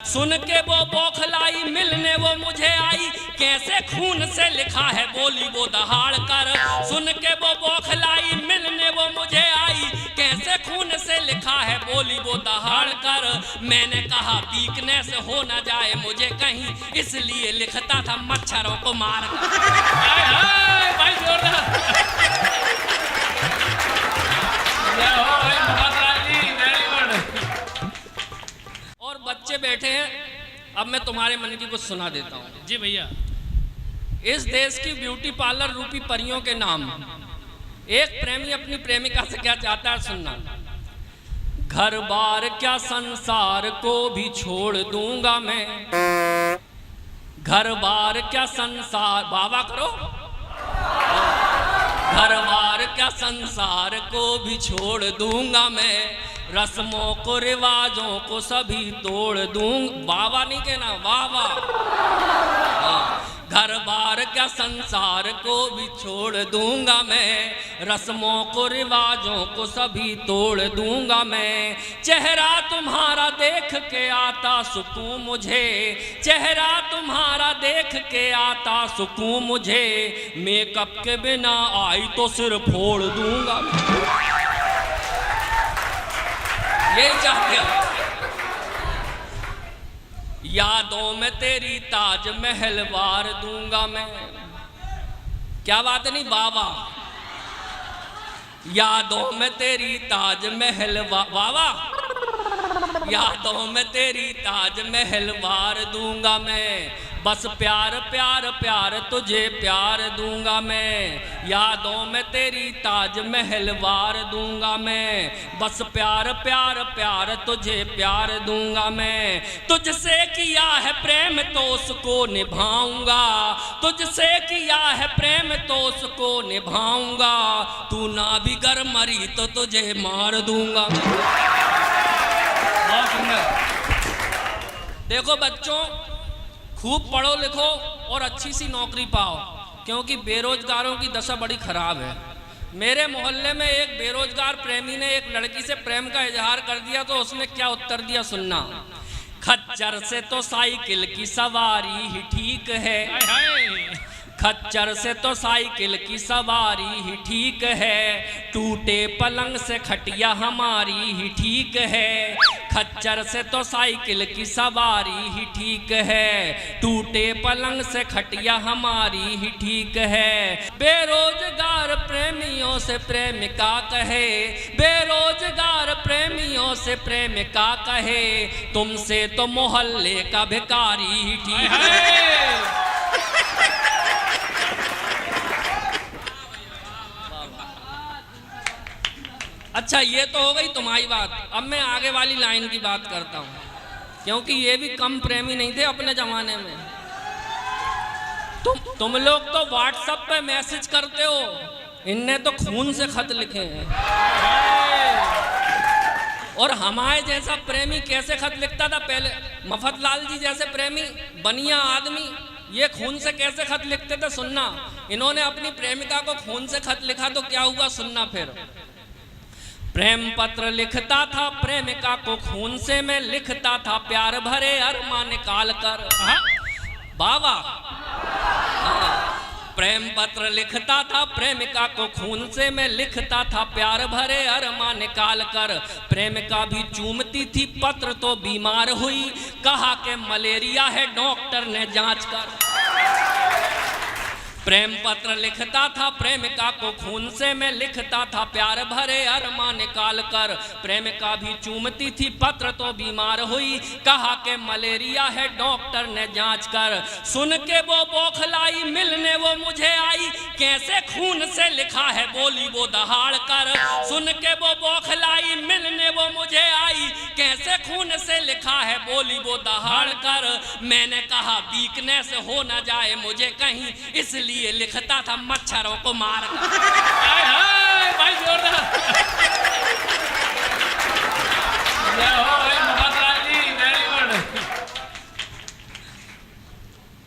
सुन के वो बौखलाई मिलने वो मुझे आई, कैसे खून से लिखा है बोली वो दहाड़ कर। सुन के वो बौखलाई मिलने वो मुझे आई, कैसे खून से लिखा है बोली वो दहाड़ कर। मैंने कहा वीकनेस हो न जाए मुझे कहीं, इसलिए लिखता था मच्छरों को मार कर। भाई जोरदार। और बच्चे बैठे हैं, अब मैं तुम्हारे मन की कुछ सुना देता हूँ। जी भैया। इस देश की ब्यूटी पार्लर रूपी परियों के नाम एक प्रेमी अपनी प्रेमिका से क्या चाहता है, सुनना। घर बार क्या संसार को भी छोड़ दूंगा मैं, घर बार क्या संसार, बाबा करो। घर बार क्या संसार को भी छोड़ दूंगा मैं, रस्मों को रिवाजों को सभी तोड़ दूंगा। बाबा नहीं कहना, बाबा। घर बार क्या संसार को भी छोड़ दूंगा मैं, रस्मों को रिवाजों को सभी तोड़ दूंगा मैं। चेहरा तुम्हारा देख के आता सुकून मुझे, चेहरा तुम्हारा देख के आता सुकून मुझे, मेकअप के बिना आई तो सिर फोड़ दूंगा। यही चाहते हो। यादों में तेरी ताज महल वार दूंगा मैं। क्या बात नहीं बाबा। यादों में तेरी ताज महल बाबा, यादों में तेरी ताज महल वार दूंगा मैं। बस प्यार प्यार प्यार तुझे प्यार दूंगा मैं, यादों में तेरी ताज महल वार दूंगा मैं। बस प्यार प्यार प्यार तुझे प्यार दूंगा मैं। तुझसे किया है प्रेम तो उसको निभाऊंगा, तुझसे किया है प्रेम तो उसको निभाऊंगा। तू ना भी गर मरी तो तुझे मार दूंगा। बहुत सुंदर। देखो बच्चों, खूब पढ़ो लिखो और अच्छी सी नौकरी पाओ, क्योंकि बेरोजगारों की दशा बड़ी खराब है। मेरे मोहल्ले में एक बेरोजगार प्रेमी ने एक लड़की से प्रेम का इजहार कर दिया, तो उसने क्या उत्तर दिया, सुनना। खच्चर से तो साइकिल की सवारी ही ठीक है, खच्चर से तो साइकिल की सवारी ही ठीक है, टूटे पलंग से खटिया हमारी ही ठीक है। खच्चर से तो साइकिल की सवारी ही ठीक है, टूटे पलंग से खटिया हमारी ही ठीक है। बेरोजगार प्रेमियों से प्रेमिका कहे, बेरोजगार प्रेमियों से प्रेमिका कहे, तुमसे तो मोहल्ले का भिखारी ही ठीक है। अच्छा, ये तो हो गई तुम्हारी बात। अब मैं आगे वाली लाइन की बात करता हूँ, क्योंकि ये भी कम प्रेमी नहीं थे अपने जमाने में। तुम लोग तो व्हाट्सएप पे मैसेज करते हो, इनने तो खून से खत लिखे हैं। और हमारे जैसा प्रेमी कैसे खत लिखता था पहले, मफतलाल जी जैसे प्रेमी, बनिया आदमी, ये खून से कैसे खत लिखते थे, सुनना। इन्होंने अपनी प्रेमिका को खून से खत लिखा तो क्या हुआ, सुनना फिर। प्रेम पत्र लिखता था प्रेमिका को खून से मैं लिखता था, प्यार भरे अरमा निकाल कर। बाबा। प्रेम पत्र लिखता था प्रेमिका को खून से मैं लिखता था, प्यार भरे अरमा निकाल कर। प्रेमिका भी चूमती थी पत्र तो बीमार हुई, कहा कि मलेरिया है डॉक्टर ने जांच कर। प्रेम पत्र लिखता था प्रेमिका को खून से मैं लिखता था, प्यार भरे अरमा निकाल कर। प्रेमिका भी चूमती थी पत्र तो बीमार हुई, कहा कि मलेरिया है डॉक्टर ने जांच कर। सुन के वो बौखलाई मिलने वो मुझे आई, कैसे खून से लिखा है बोली वो दहाड़ कर। सुन के वो बौखलाई मिलने वो मुझे आई, कैसे खून से लिखा है बोली वो दहाड़ कर। मैंने कहा वीकनेस हो न जाए मुझे कहीं, इसलिए ये लिखता था मच्छरों को मार कर। भाई जोरदार।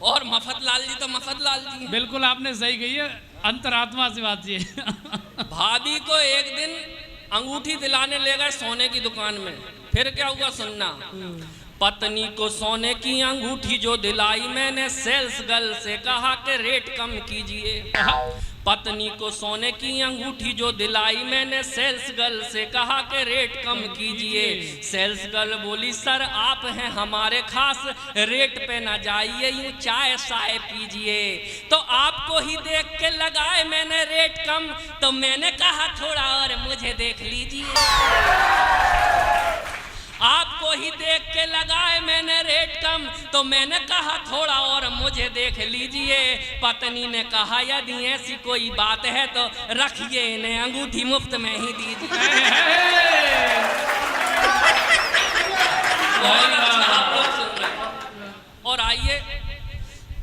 और मफतलाल जी तो मफतलाल जी। बिल्कुल आपने सही कही है, अंतरात्मा से बात ये। भाभी को एक दिन अंगूठी दिलाने ले गए सोने की दुकान में, फिर क्या हुआ सुनना। पत्नी को सोने की अंगूठी जो दिलाई, मैंने सेल्स गर्ल से कहा कि रेट कम कीजिए। पत्नी को सोने की अंगूठी जो दिलाई, मैंने सेल्स गर्ल से कहा कि रेट कम कीजिए। सेल्स गर्ल बोली सर आप हैं हमारे खास, रेट पे ना जाइए, यूं चाय साय पीजिए। तो आपको ही देख के लगाए मैंने रेट कम, तो मैंने कहा थोड़ा और मुझे देख लीजिए। आपको ही देख के लगाए मैंने रेट कम, तो मैंने कहा थोड़ा और मुझे देख लीजिए। पत्नी ने कहा यदि ऐसी कोई बात है तो रखिए इन्हें अंगूठी मुफ्त में ही दीजिए। बहुत अच्छा आप लोग सुन रहे हैं। और आइए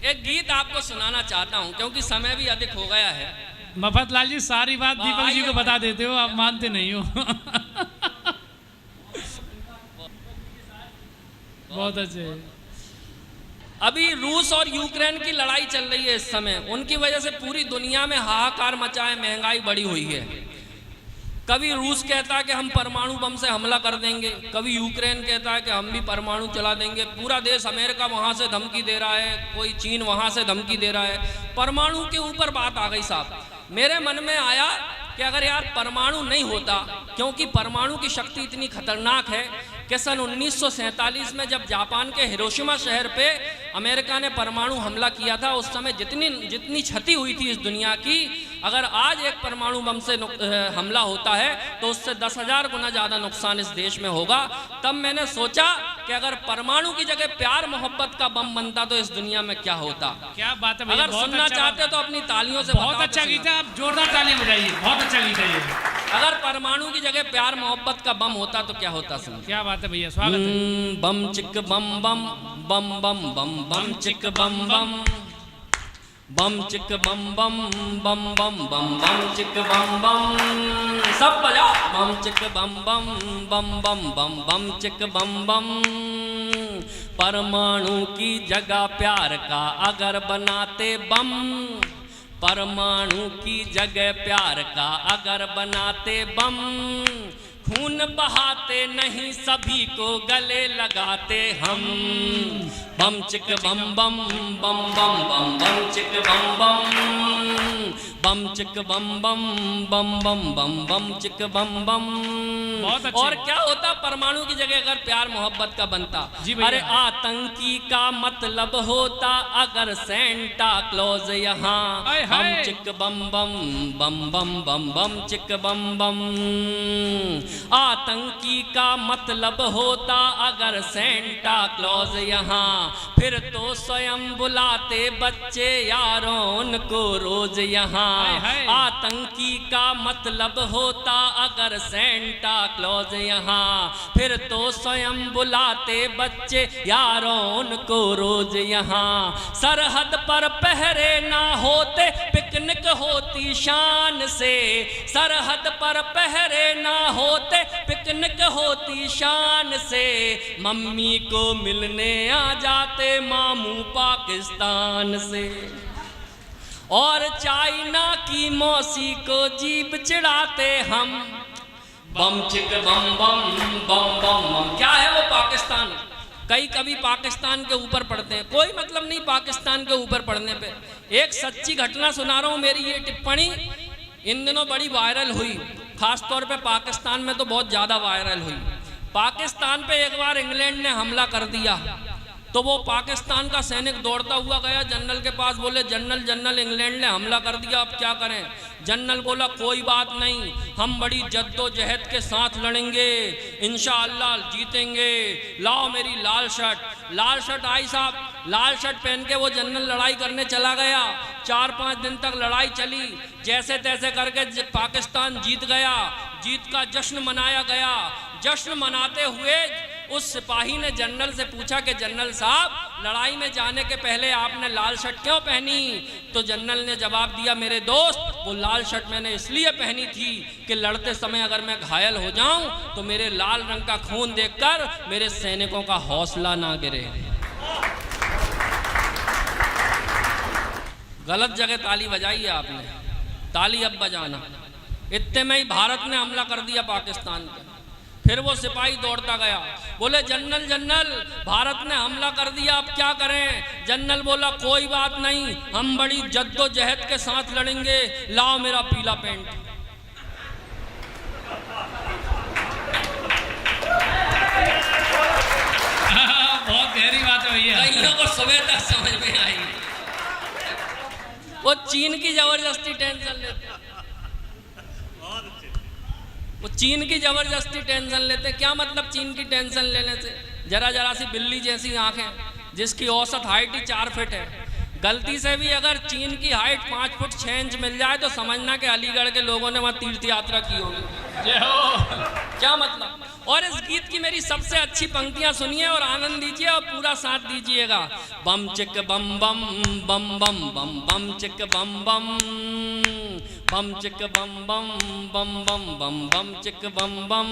एक गीत आपको सुनाना चाहता हूं क्योंकि समय भी अधिक हो गया है। मफतलाल जी सारी बात दीपक जी को बता देते हो, आप मानते नहीं हो। बहुत अच्छे। अभी रूस और यूक्रेन की लड़ाई चल रही है इस समय, उनकी वजह से पूरी दुनिया में हाहाकार मचा है, महंगाई बढ़ी हुई है। कभी रूस कहता है कि हम परमाणु बम से हमला कर देंगे, कभी यूक्रेन कहता है कि हम भी परमाणु चला देंगे। पूरा देश अमेरिका वहाँ से धमकी दे रहा है, कोई चीन वहाँ से धमकी दे रहा है। परमाणु के ऊपर बात आ गई साहब। मेरे मन में आया कि अगर यार परमाणु नहीं होता, क्योंकि परमाणु की शक्ति इतनी खतरनाक है कि सन 1947 में जब जापान के हिरोशिमा शहर पे अमेरिका ने परमाणु हमला किया था, उस समय जितनी क्षति हुई थी इस दुनिया की, अगर आज एक परमाणु बम से हमला होता है तो उससे 10,000 गुना ज़्यादा नुकसान इस देश में होगा। तब मैंने सोचा कि अगर परमाणु की जगह प्यार मोहब्बत का बम बनता तो इस दुनिया में क्या होता। क्या बात है भैया, अगर सुनना अच्छा चाहते तो अपनी तालियों से बहुत अच्छा गीत है, आप जोरदार तालियां बजाइए, बहुत अच्छा गीत है ये। अगर परमाणु की जगह प्यार मोहब्बत का बम होता तो क्या होता सुन। क्या बात है भैया, स्वागत है। बम चिक बम बम बम बम बम बम चिक बम बम बम चिक बम बम बम बम बम बम चिक बम बम, सब बजाओ। बम चिक बम बम बम बम बम बम चिक बम बम। परमाणु की जगह प्यार का अगर बनाते बम, परमाणु की जगह प्यार का अगर बनाते बम, खून बहाते नहीं सभी को गले लगाते हम। बम चिक बम बम बम बम बम बम चिक बम बम, बम चिक बम बम बम बम बम बम चिक बम बम। और क्या होता परमाणु की जगह अगर प्यार मोहब्बत का बनता। अरे आतंकी का मतलब होता अगर सेंटा क्लॉज यहाँ। बम चिक बम बम बम बम बम बम चिक बम बम। आतंकी का मतलब होता अगर सेंटा क्लॉज यहाँ, फिर तो स्वयं बुलाते बच्चे यारों उनको रोज यहाँ। आतंकी का मतलब होता अगर सेंटा क्लॉज यहाँ, फिर तो स्वयं बुलाते बच्चे यारों उनको रोज यहाँ। सरहद पर पहरे ना होते पिकनिक होती शान से, सरहद पर पहरे ना होते पिकनिक होती शान से। मम्मी को मिलने आ जाते मामू पाकिस्तान से, और चाइना की मौसी को जीप चिढ़ाते हम। बम चिक बम बम बम बम बम। क्या है वो पाकिस्तान? कई कभी पाकिस्तान के ऊपर पढ़ते हैं, कोई मतलब नहीं पाकिस्तान के ऊपर पढ़ने पे। एक सच्ची घटना सुना रहा हूँ, मेरी ये टिप्पणी इन दिनों बड़ी वायरल हुई, खास तौर पे पाकिस्तान में तो बहुत ज़्यादा वायरल हुई। पाकिस्तान पे एक बार इंग्लैंड ने हमला कर दिया, तो वो पाकिस्तान का सैनिक दौड़ता हुआ गया जनरल के पास, बोले जनरल जनरल इंग्लैंड ने हमला कर दिया, अब क्या करें। जनरल बोला कोई बात नहीं, हम बड़ी जद्दोजहद के साथ लड़ेंगे, इंशाअल्लाह जीतेंगे। लाओ मेरी लाल शर्ट। लाल शर्ट आई साहब, लाल शर्ट पहन के वो जनरल लड़ाई करने चला गया। 4-5 दिन तक लड़ाई चली, जैसे तैसे करके पाकिस्तान जीत गया। जीत का जश्न मनाया गया। जश्न मनाते हुए उस सिपाही ने जनरल से पूछा कि जनरल साहब लड़ाई में जाने के पहले आपने लाल शर्ट क्यों पहनी? तो जनरल ने जवाब दिया मेरे दोस्त, वो लाल शर्ट मैंने इसलिए पहनी थी कि लड़ते समय अगर मैं घायल हो जाऊं तो मेरे लाल रंग का खून देखकर मेरे सैनिकों का हौसला ना गिरे। गलत जगह ताली बजाई है आपने, ताली अब बजाना। इतने में ही भारत ने हमला कर दिया पाकिस्तान पे। फिर वो सिपाही दौड़ता गया, बोले जनरल जनरल भारत ने हमला कर दिया, अब क्या करें? जनरल बोला कोई बात नहीं, हम बड़ी जद्दोजहद के साथ लड़ेंगे, लाओ मेरा पीला पेंट। बहुत गहरी बात है भैया। कईयों को सुबह तक समझ में आई। वो चीन की जबरदस्ती टेंशन लेते, वो चीन की जबरदस्ती टेंशन लेते। क्या मतलब चीन की टेंशन लेने से? जरा जरा सी बिल्ली जैसी आंखें, जिसकी औसत हाइट ही 4 फीट है, गलती से भी अगर चीन की हाइट 5 फुट 6 इंच मिल जाए तो समझना कि अलीगढ़ के लोगों ने वहां तीर्थ यात्रा की होगी। जय हो। क्या मतलब? और इस गीत की मेरी सबसे अच्छी पंक्तियां सुनिए और आनंद लीजिए और पूरा साथ दीजिएगा। बम चिक बम बम बम बम बम बम चिक बम बम बम चिक बम बम बम बम बम बम चिक बम बम।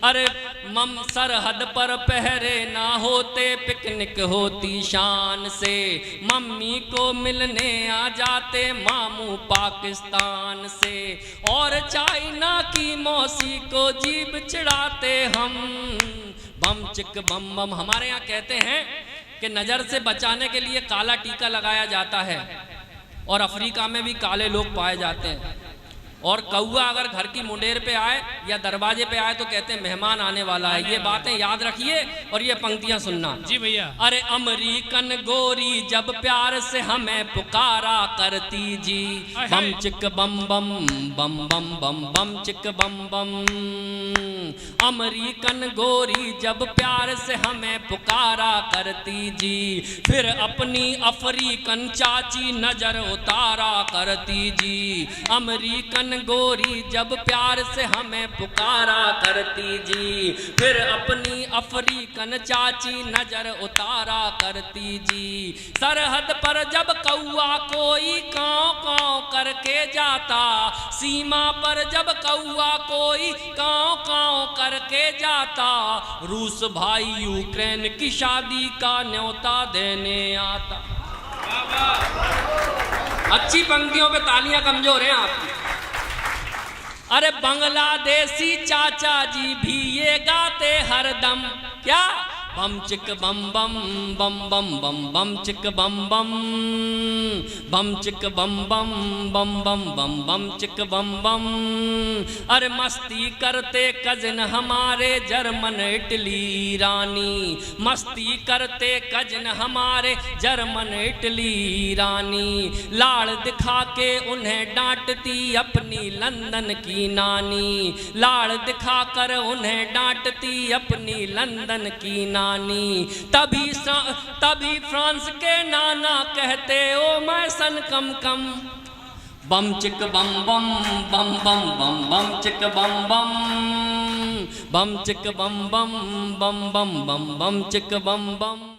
अरे मम सरहद पर पहरे ना होते, पिकनिक होती शान से, मम्मी को मिलने आ जाते मामू पाकिस्तान से, और चाइना की मौसी को जीभ चिढ़ाते हम। बम चिक बम बम। हमारे यहाँ कहते हैं कि नज़र से बचाने के लिए काला टीका लगाया जाता है, और अफ्रीका में भी काले लोग पाए जाते हैं। और कौआ अगर घर की मुंडेर पे आए या दरवाजे पे आए तो कहते हैं मेहमान आने वाला है। ये बातें याद रखिए और ये पंक्तियां सुनना। जी भैया। अरे अमरीकन गोरी जब प्यार से हमें पुकारा करती जी, बम चिक बम बम बम बम बम बम चिक बम बम। अमरीकन गोरी जब प्यार से हमें पुकारा करती जी, फिर अपनी अफ्रीकन चाची नजर उतारा करती जी। अमरीकन गोरी जब प्यार से हमें पुकारा करती जी, फिर अपनी अफ्रीकन चाची नजर उतारा करती जी। सरहद पर जब कौआ कोई काँव काँव करके जाता, सीमा पर जब कौआ कोई काँव काँव करके जाता, रूस भाई यूक्रेन की शादी का न्योता देने आता। अच्छी पंक्तियों पे तालियां कमजोर हैं आपकी। अरे बांग्लादेशी चाचा जी भी ये गाते हरदम, क्या? बम चिक बम बम बम बम बम बम चिक बम बम बम चिक बम बम बम बम बम बम चिक बम बम। अरे मस्ती करते कजन हमारे जर्मन इटली ईरानी, मस्ती करते कजन हमारे जर्मन इटली ईरानी, लाड़ दिखा के उन्हें डांटती अपनी लंदन की नानी, लाड़ दिखा कर उन्हें डांटती अपनी लंदन की नानी। तभी फ्रांस के नाना कहते ओ मैं सन कम कम। बम चिक बम बम बम बम बम बम चिक बम बम बम चिक बम बम बम बम बम बम चिक बम बम।